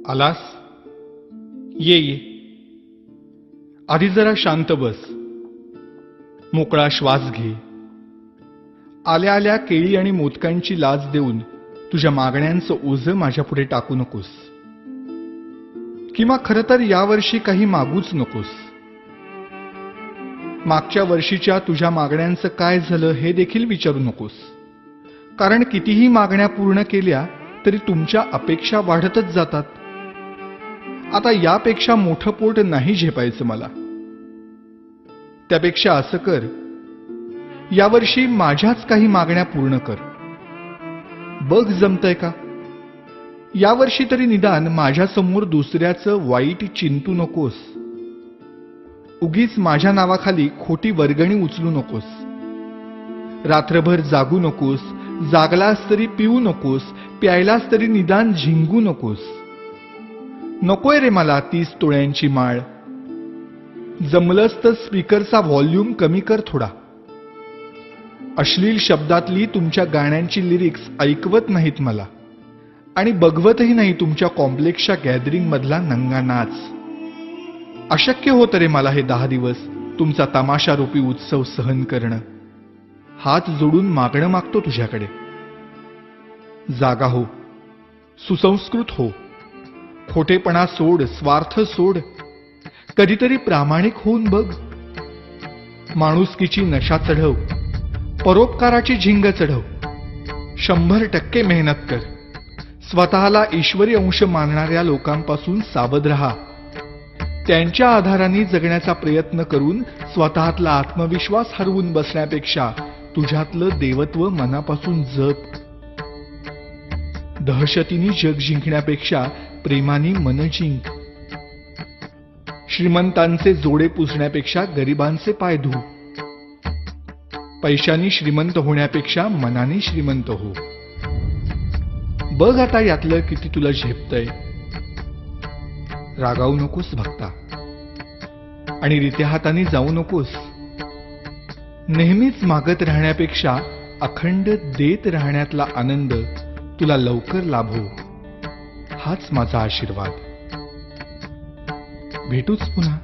आलास? ये ये. आधी जरा शांत बस. मोकळा श्वास घे. आल्या आल्या केळी आणि मोदकांची लाच देऊन तुझ्या मागण्यांचं ओझं माझ्यापुढे टाकू नकोस. किंवा खरं तर यावर्षी काही मागूच नकोस. मागच्या वर्षीच्या तुझ्या मागण्यांचं काय झालं हे देखील विचारू नकोस. कारण कितीही मागण्या पूर्ण केल्या तरी तुमच्या अपेक्षा वाढतच जातात. आता यापेक्षा मोठं पोट नाही झेपायचं मला. त्यापेक्षा असं कर, यावर्षी माझ्याच काही मागण्या पूर्ण कर. बघ जमतंय का? यावर्षी तरी निदान माझ्यासमोर दुसऱ्याचं वाईट चिंतू नकोस. उगीच माझ्या नावाखाली खोटी वर्गणी उचलू नकोस. रात्रभर जागू नकोस. जागलास तरी पिऊ नकोस. प्यायलास तरी निदान झिंगू नकोस. नकोय रे मला 30 तोळ्यांची माळ. जमलंच तर स्पीकरचा व्हॉल्यूम कमी कर थोडा. अश्लील शब्दातली तुमच्या गाण्यांची लिरिक्स ऐकवत नाहीत मला. आणि बघवतही नाही तुमच्या कॉम्प्लेक्सच्या गॅदरिंग मधला नंगा नाच. अशक्य होतं रे मला हे 10 दिवस तुमचा तमाशारूपी उत्सव सहन करणं. हात जोडून मागणं मागतो तुझ्याकडे. जागा हो. सुसंस्कृत हो. खोटेपणा सोड. स्वार्थ सोड. कधीतरी प्रामाणिक होऊन बघ. माणुसकीची नशा चढव. परोपकाराची झिंग चढव. 100% मेहनत कर. स्वतःला ईश्वरी अंश मानणाऱ्या लोकांपासून सावध राहा. त्यांच्या आधाराने जगण्याचा प्रयत्न करून स्वतःतला आत्मविश्वास हरवून बसण्यापेक्षा तुझ्यातलं देवत्व मनापासून जप. दहशतीने जग जिंकण्यापेक्षा प्रेमाने मन जिंक. श्रीमंतांचे जोडे पुसण्यापेक्षा गरिबांचे पाय धु. पैशांनी श्रीमंत होण्यापेक्षा मनाने श्रीमंत हो. बघ आता यातलं किती तुला झेपतंय. रागावू नकोस भक्ता. आणि रित्या हाताने जाऊ नकोस. नेहमीच मागत राहण्यापेक्षा अखंड देत राहण्यातला आनंद तुला लवकर लाभो. हाच माझा आशीर्वाद. भेटूच पुन्हा.